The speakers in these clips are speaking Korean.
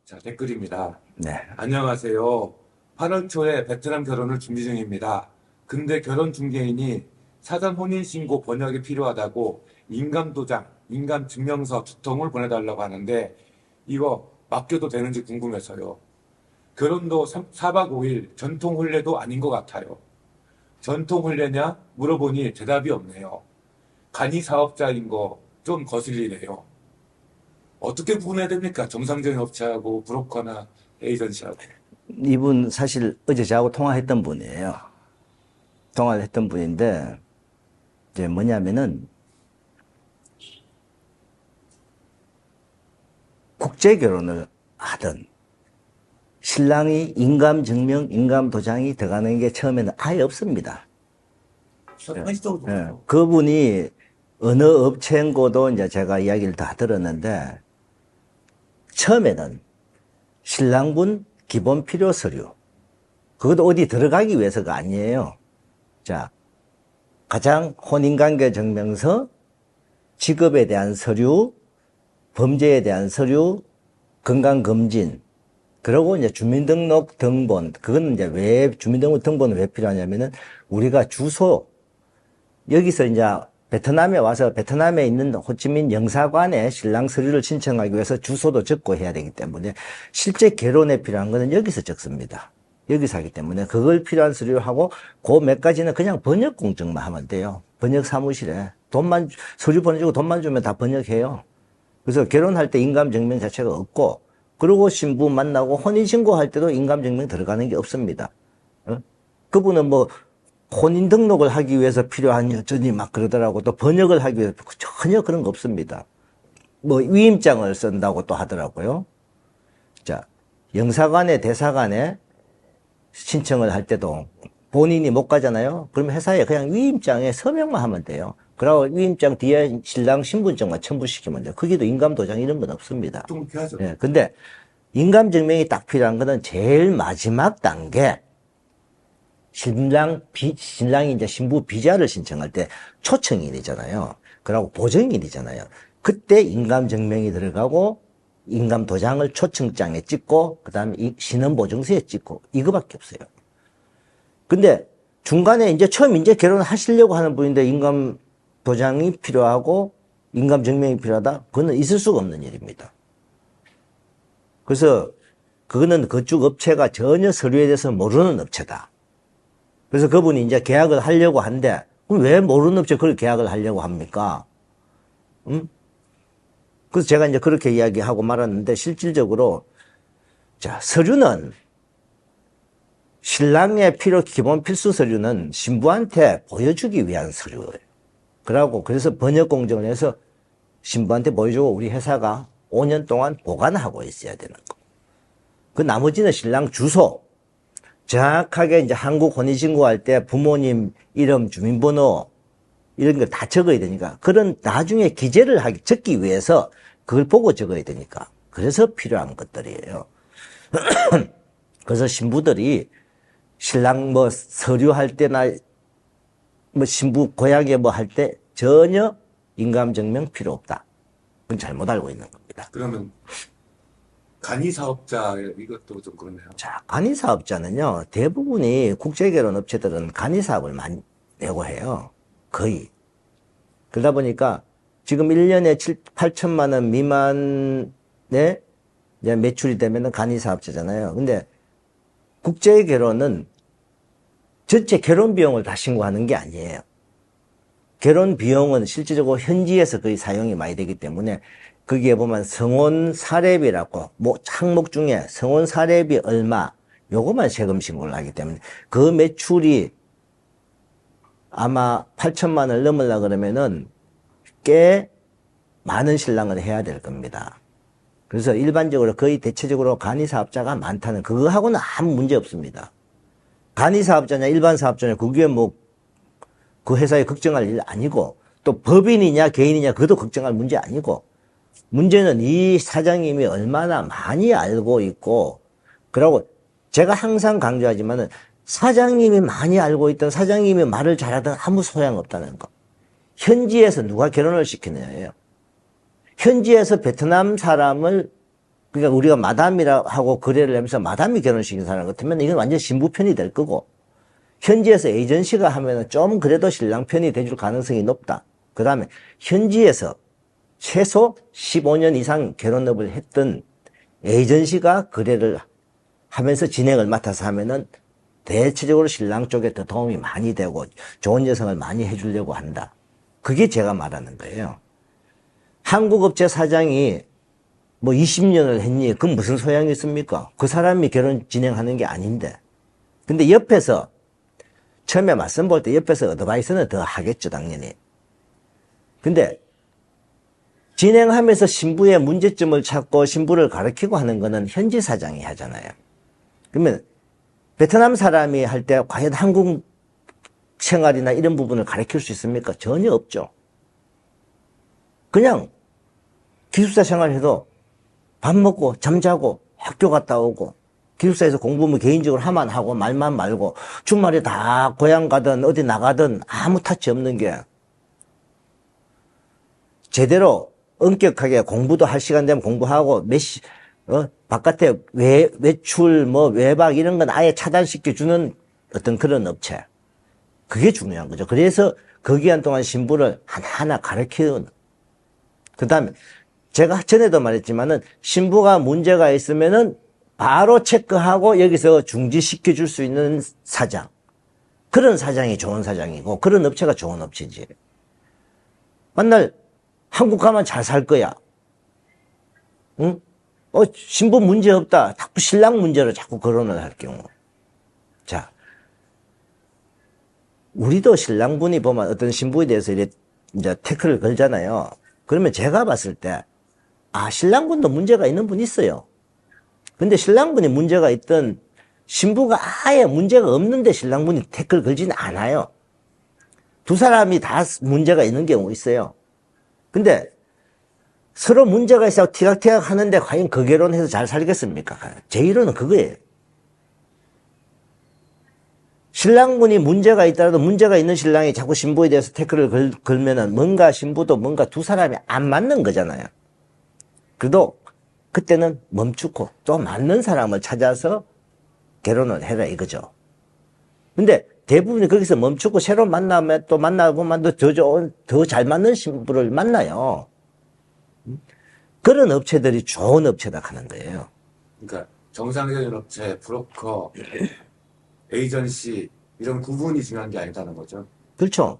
자, 댓글입니다. 네. 안녕하세요. 8월 초에 베트남 결혼을 준비 중입니다. 근데 결혼 중개인이 사전 혼인신고 번역이 필요하다고 인감도장, 인감증명서 2통을 보내달라고 하는데 이거 맡겨도 되는지 궁금해서요. 결혼도 4박 5일 전통 혼례도 아닌 것 같아요. 전통 혼례냐? 물어보니 대답이 없네요. 간이 사업자인 거 좀 거슬리네요. 어떻게 구분해야 됩니까? 정상적인 업체하고 브로커나 에이전시하고. 이분 사실 어제 저하고 통화했던 분이에요. 통화를 했던 분인데, 이제 뭐냐면은, 국제 결혼을 하든, 신랑이 인감증명, 인감도장이 들어가는 게 처음에는 아예 없습니다. 현실적으로 예. 그분이 어느 업체인고도 이제 제가 이야기를 다 들었는데, 처음에는 신랑분 기본 필요 서류, 그것도 어디 들어가기 위해서가 아니에요. 자, 가장 혼인관계 증명서, 직업에 대한 서류, 범죄에 대한 서류, 건강검진, 그리고 이제 주민등록 등본, 그건 이제 왜, 주민등록 등본은 왜 필요하냐면은, 우리가 주소, 여기서 이제 베트남에 와서 베트남에 있는 호치민 영사관에 신랑 서류를 신청하기 위해서 주소도 적고 해야 되기 때문에 실제 결혼에 필요한 거는 여기서 적습니다. 여기서 하기 때문에 그걸 필요한 서류를 하고 그 몇 가지는 그냥 번역 공증만 하면 돼요. 번역 사무실에 돈만 서류 보내주고 돈만 주면 다 번역해요. 그래서 결혼할 때 인감증명 자체가 없고, 그리고 신부 만나고 혼인신고할 때도 인감증명 들어가는 게 없습니다. 어? 그분은 뭐 혼인 등록을 하기 위해서 필요한 여전히 막 그러더라고. 또 번역을 하기 위해서 전혀 그런 거 없습니다. 뭐 위임장을 쓴다고 또 하더라고요. 자, 영사관에 대사관에 신청을 할 때도 본인이 못 가잖아요. 그럼 회사에 그냥 위임장에 서명만 하면 돼요. 그리고 위임장 뒤에 신랑 신분증만 첨부시키면 돼요. 거기도 인감도장 이런 건 없습니다. 좀 필요하죠. 예, 근데 인감증명이 딱 필요한 거는 제일 마지막 단계, 신랑이 이제 신부 비자를 신청할 때 초청일이잖아요. 그리고 보정일이잖아요. 그때 인감증명이 들어가고 인감도장을 초청장에 찍고 그다음에 신원보증서에 찍고 이거밖에 없어요. 근데 중간에 이제 처음 이제 결혼하시려고 하는 분인데 인감도장이 필요하고 인감증명이 필요하다? 그거는 있을 수가 없는 일입니다. 그래서 그거는 그쪽 업체가 전혀 서류에 대해서 모르는 업체다. 그래서 그분이 이제 계약을 하려고 한데, 그럼 왜 모르는 업체 그걸 계약을 하려고 합니까? 그래서 제가 이제 그렇게 이야기하고 말았는데, 실질적으로, 자, 서류는, 신랑의 기본 필수 서류는 신부한테 보여주기 위한 서류예요. 그래서 번역 공정을 해서 신부한테 보여주고 우리 회사가 5년 동안 보관하고 있어야 되는 거. 그 나머지는 신랑 주소, 정확하게 이제 한국 혼인신고할 때 부모님 이름, 주민번호 이런 거 다 적어야 되니까, 그런 나중에 기재를 적기 위해서 그걸 보고 적어야 되니까, 그래서 필요한 것들이에요. 그래서 신부들이 신랑 뭐 서류할 때나 뭐 신부 고향에 뭐 할 때 전혀 인감증명 필요 없다. 그건 잘못 알고 있는 겁니다. 그러면 간이 사업자 이것도 좀 그렇네요. 자, 간이사업자는요, 대부분이 국제결혼 업체들은 간이사업을 많이 내고 해요. 거의. 그러다 보니까 지금 1년에 8천만 원 미만의 매출이 되면 간이사업자잖아요. 근데 국제결혼은 전체 결혼 비용을 다 신고하는 게 아니에요. 결혼 비용은 실질적으로 현지에서 거의 사용이 많이 되기 때문에 거기에 보면 성혼 사례비라고 항목 중에 성혼 사례비 얼마 요것만 세금 신고를 하기 때문에 그 매출이 아마 8천만 원을 넘으려 그러면은 꽤 많은 신랑을 해야 될 겁니다. 그래서 일반적으로 거의 대체적으로 간이사업자가 많다는 그거하고는 아무 문제 없습니다. 간이사업자냐 일반 사업자냐 그게 뭐 그 회사에 걱정할 일 아니고 또 법인이냐 개인이냐 그것도 걱정할 문제 아니고 문제는 이 사장님이 얼마나 많이 알고 있고, 그리고 제가 항상 강조하지만은 사장님이 많이 알고 있던 사장님이 말을 잘하던 아무 소용없다는 거. 현지에서 누가 결혼을 시키느냐예요. 현지에서 베트남 사람을 그러니까 우리가 마담이라고 거래를 하면서 마담이 결혼식인 사람 같으면 이건 완전 신부 편이 될 거고, 현지에서 에이전시가 하면은 좀 그래도 신랑 편이 돼줄 가능성이 높다. 그 다음에 현지에서 최소 15년 이상 결혼업을 했던 에이전시가 거래를 하면서 진행을 맡아서 하면은 대체적으로 신랑 쪽에 더 도움이 많이 되고 좋은 여성을 많이 해주려고 한다. 그게 제가 말하는 거예요. 한국 업체 사장이 뭐 20년을 했니? 그건 무슨 소양이 있습니까? 그 사람이 결혼 진행하는 게 아닌데. 근데 옆에서 처음에 맞선 볼 때 옆에서 어드바이스는 더 하겠죠, 당연히. 근데 진행하면서 신부의 문제점을 찾고 신부를 가르치고 하는 거는 현지 사장이 하잖아요. 그러면 베트남 사람이 할 때 과연 한국 생활이나 이런 부분을 가르칠 수 있습니까? 전혀 없죠. 그냥 기숙사 생활해도 밥 먹고 잠자고 학교 갔다 오고 기숙사에서 공부는 개인적으로 하만 하고 말만 말고 주말에 다 고향 가든 어디 나가든 아무 타치 없는 게 제대로 엄격하게 공부도 할 시간 되면 공부하고 바깥에 외출 뭐 외박 이런 건 아예 차단시켜 주는 어떤 그런 업체. 그게 중요한 거죠. 그래서 그 기간 동안 신부를 하나하나 가르치는. 그 다음에 제가 전에도 말했지만은 신부가 문제가 있으면은 바로 체크하고 여기서 중지시켜 줄 수 있는 사장. 그런 사장이 좋은 사장이고 그런 업체가 좋은 업체지. 만날 한국 가면 잘 살 거야. 응? 신부 문제 없다. 자꾸 신랑 문제로 자꾸 거론을 할 경우. 자, 우리도 신랑분이 보면 어떤 신부에 대해서 이제 태클을 걸잖아요. 그러면 제가 봤을 때, 신랑분도 문제가 있는 분 있어요. 근데 신랑분이 문제가 있던 신부가 아예 문제가 없는데 신랑분이 태클 걸지는 않아요. 두 사람이 다 문제가 있는 경우 있어요. 근데 서로 문제가 있어 티각티각 하는데 과연 그 결혼해서 잘 살겠습니까? 제 이론은 그거예요. 신랑분이 문제가 있더라도 문제가 있는 신랑이 자꾸 신부에 대해서 태클을 걸면은 뭔가 신부도 뭔가 두 사람이 안 맞는 거잖아요. 그래도 그때는 멈추고 또 맞는 사람을 찾아서 결혼을 해라 이거죠. 근데 대부분이 거기서 멈추고 새로 만나면 또 만나보면 더 잘 맞는 신부를 만나요. 그런 업체들이 좋은 업체다 하는 거예요. 그러니까 정상적인 업체, 브로커, 에이전시 이런 구분이 중요한 게 아니다는 거죠. 그렇죠.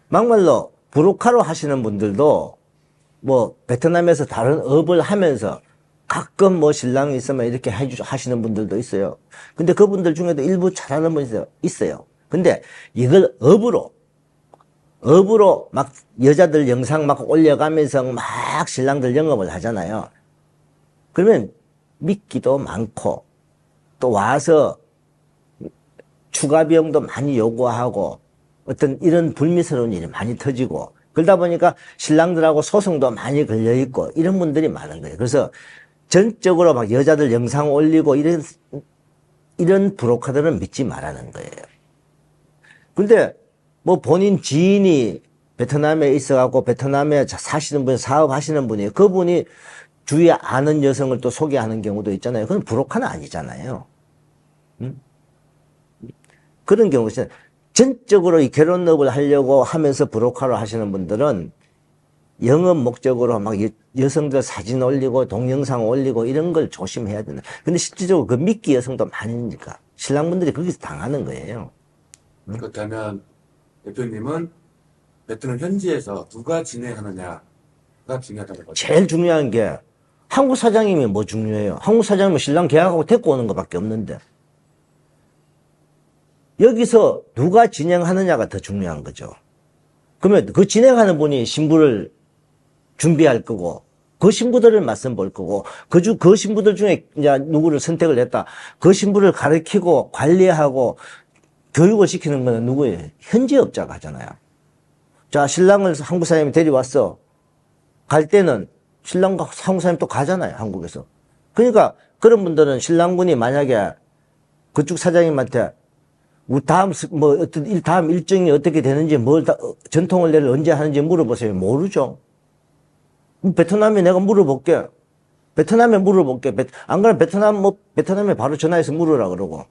막말로 브로커로 하시는 분들도 뭐 베트남에서 다른 업을 하면서 가끔 뭐 신랑이 있으면 이렇게 하시는 분들도 있어요. 근데 그분들 중에도 일부 잘하는 분이 있어요. 근데 이걸 업으로 막 여자들 영상 막 올려가면서 막 신랑들 영업을 하잖아요. 그러면 미끼도 많고 또 와서 추가 비용도 많이 요구하고 어떤 이런 불미스러운 일이 많이 터지고 그러다 보니까 신랑들하고 소송도 많이 걸려있고 이런 분들이 많은 거예요. 그래서 전적으로 막 여자들 영상 올리고 이런 브로커들은 믿지 말라는 거예요. 근데 뭐 본인 지인이 베트남에 있어갖고 베트남에 사시는 분, 사업하시는 분이 그분이 주위에 아는 여성을 또 소개하는 경우도 있잖아요. 그건 브로커는 아니잖아요. 그런 경우 있어요. 전적으로 이 결혼업을 하려고 하면서 브로커로 하시는 분들은 영업 목적으로 막 여성들 사진 올리고 동영상 올리고 이런 걸 조심해야 된다. 근데 실질적으로 그 미끼 여성도 많으니까 신랑분들이 거기서 당하는 거예요. 그렇다면 대표님은 베트남 현지에서 누가 진행하느냐가 중요하다는 거죠. 제일 중요한 게 한국 사장이면 뭐 중요해요? 한국 사장이면 신랑 계약하고 데리고 오는 것밖에 없는데 여기서 누가 진행하느냐가 더 중요한 거죠. 그러면 그 진행하는 분이 신부를 준비할 거고 그 신부들을 맞선 볼 거고 그 신부들 중에 이제 누구를 선택을 했다. 그 신부를 가르치고 관리하고 교육을 시키는 거는 누구예요? 현지 업자가 하잖아요. 자, 신랑을 한국 사람이 데려왔어. 갈 때는 신랑과 한국 사람이 또 가잖아요, 한국에서. 그러니까 그런 분들은 신랑분이 만약에 그쪽 사장님한테 다음 일정이 어떻게 되는지 전통을 내를 언제 하는지 물어보세요. 모르죠. 베트남에 내가 물어볼게. 베트남에 물어볼게. 안 그러면 베트남에 바로 전화해서 물으라 그러고.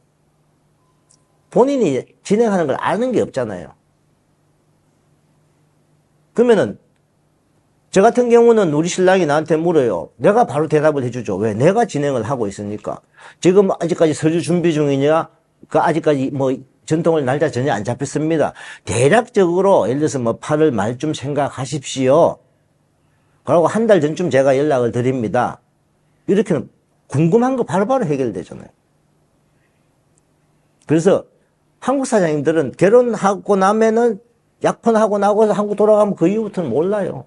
본인이 진행하는 걸 아는 게 없잖아요. 그러면은, 저 같은 경우는 우리 신랑이 나한테 물어요. 내가 바로 대답을 해주죠. 왜? 내가 진행을 하고 있으니까. 지금 아직까지 서류 준비 중이냐? 아직까지 뭐 전통을 날짜 전혀 안 잡혔습니다. 대략적으로 예를 들어서 뭐 8월 말쯤 생각하십시오. 그러고 한 달 전쯤 제가 연락을 드립니다. 이렇게는 궁금한 거 바로바로 해결되잖아요. 그래서 한국 사장님들은 결혼하고 나면은 약혼하고 나고서 한국 돌아가면 그 이후부터는 몰라요.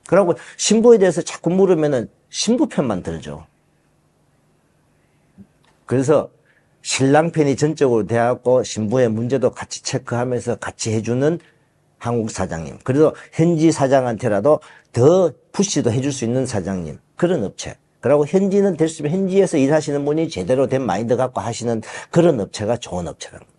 그러고 신부에 대해서 자꾸 물으면은 신부 편만 들죠. 그래서 신랑 편이 전적으로 돼갖고 신부의 문제도 같이 체크하면서 같이 해주는 한국 사장님. 그래서 현지 사장한테라도 더 푸시도 해줄 수 있는 사장님. 그런 업체. 그리고 현지는 될 수 있으면 현지에서 일하시는 분이 제대로 된 마인드 갖고 하시는 그런 업체가 좋은 업체라는 거예요.